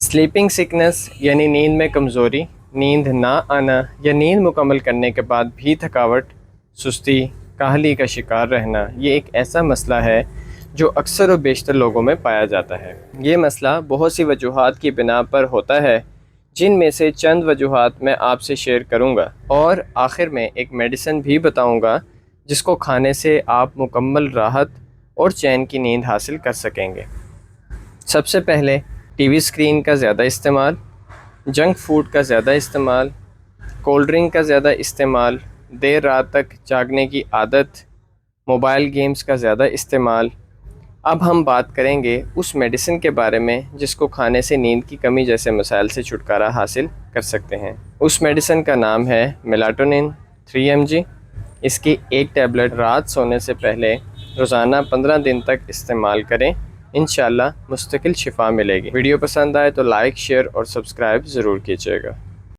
Sleeping sickness یعنی نیند میں کمزوری، نیند نہ آنا یا نیند مکمل کرنے کے بعد بھی تھکاوٹ، سستی، کاہلی کا شکار رہنا، یہ ایک ایسا مسئلہ ہے جو اکثر و بیشتر لوگوں میں پایا جاتا ہے۔ یہ مسئلہ بہت سی وجوہات کی بنا پر ہوتا ہے، جن میں سے چند وجوہات میں آپ سے شیئر کروں گا، اور آخر میں ایک میڈیسن بھی بتاؤں گا جس کو کھانے سے آپ مکمل راحت اور چین کی نیند حاصل کر سکیں گے۔ سب سے پہلے ٹی وی اسکرین کا زیادہ استعمال، جنک فوڈ کا زیادہ استعمال، کولڈ ڈرنک کا زیادہ استعمال، دیر رات تک جاگنے کی عادت، موبائل گیمز کا زیادہ استعمال۔ اب ہم بات کریں گے اس میڈیسن کے بارے میں جس کو کھانے سے نیند کی کمی جیسے مسائل سے چھٹکارا حاصل کر سکتے ہیں۔ اس میڈیسن کا نام ہے میلاٹونن 3 mg۔ اس کی ایک ٹیبلٹ رات سونے سے پہلے روزانہ 15 دن تک استعمال کریں، انشاءاللہ مستقل شفا ملے گی۔ ویڈیو پسند آئے تو لائک، شیئر اور سبسکرائب ضرور کیجیے گا۔